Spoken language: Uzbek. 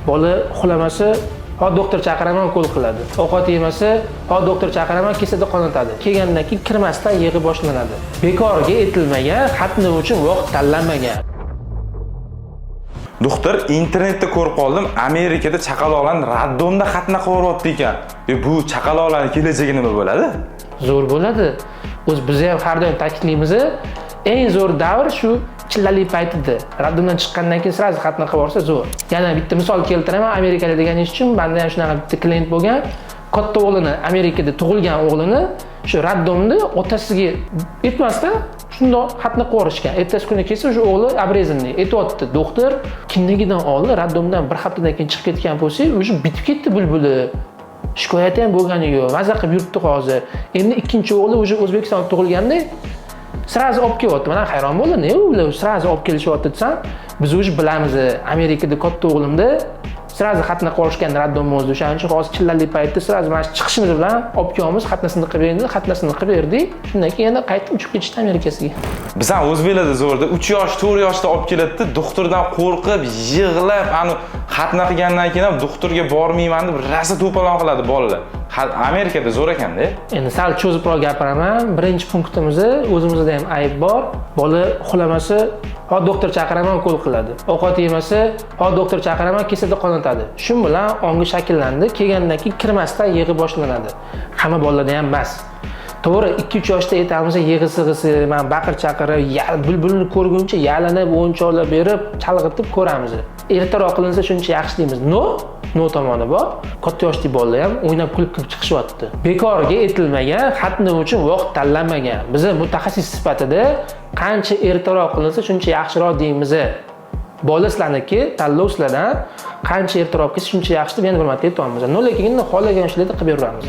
Bola uxlamasa, "Ha, doktor chaqiraman, ukol qiladi." Ovqat yemasa, "Ha, doktor chaqiraman, kesada qonatadi." Kelgandan keyin kirmasdan yig'i boshlanadi. Bekorga etilmagan, xatni uchun vaqt tanlanmagan. Doktor, internetda ko'rib qoldim, Amerikada chaqaloqlarni raddomda xatna qilyapti ekan. Bu chaqaloqlarning kelajagi nima bo'ladi? Zo'r bo'ladi. O'z biz ham har doim ta'kidlaymiz, eng zo'r davr shu chillali paytida. Raddomdan chiqqandan keyin sirasi xatna qilib borsa zo'r. Yana bitta misol keltiraman, Amerikada degan ish uchun menda ham shunaqa bitta klient bo'lgan. Katta o'g'lini, Amerikada tug'ilgan o'g'lini shu raddomda otasiga aytmasdan shundoq xatna qilib yuborishgan. Ertasi kuni kelsa o'sha o'g'li abrezanniy aytibdi, doktor, kindigidan oldin raddomdan bir haftadan keyin chiqib ketgan bo'lsa, o'sha bitib ketdi bulbuli. Shikoyati ham bo'lgani yo'q. Maza qilib yuribdi hozir. Endi ikkinchi o'g'li o'sha O'zbekistonda tug'ilganda sirasi olib kelyapti. Men hayron bo'ldim. Ular sirasi olib kelishyapti desam, biz o'sha bilamiz, Amerikada katta o'g'limda sirasi xatna qilishgan raddomimizda o'shaning uchun hozir chillali paytda sirasi mana chiqishimiz bilan olib kelamiz, xatnasini qilib berdi, xatnasini qilib berdik. Shundan keyin yana qaytib uchib ketishdi Amerikasiga. Biz ham o'zbeklarda zo'rda 3 yosh, 4 yoshda olib keladi, doktordan qo'rqib, yig'lab, ani xatna qilgandan keyin ham doktorga bormayman deb rasa to'polon qiladi bolalar. Amerikada zo'r ekanda. Endi sal cho'ziproq gapiraman. Birinchi punktimiz o'zimizda ham ayb bor. Bola uxlamasa, "Ha, doktor chaqiraman, ukol qiladi." Ovqat yemasa, "Ha, doktor chaqiraman, kesada qonatadi." Shu bilan ongi shakllandi. Kelgandan keyin kirmasdan yig'i boshlanadi. Hamma bolalarda ham emas. To'g'ri, 2-3 yoshda aytamiz, yig'i-sig'isi, men baqir-chaqirib, bulbulni ko'rguncha yalinib, o'yinchoqlar berib, chalg'itib ko'ramiz. Ertaroq qilinsa shuncha yaxshi deymiz. No tomoni bor. Katta yoshli bolalar ham o'ynab kulib chiqishyapti. Bekorga etilmagan, xatni uchun vaqt tanlanmagan. Biz mutaxassis sifatida qancha ertaroq qilinsa shuncha yaxshiroq deymiz. Bola sizlarniki, tanlov sizlardan qancha ertaroq kelsa shuncha yaxshi deb yana bir marta aytamiz. Nolga kelganda xohlagan ishlarni qilib beramiz.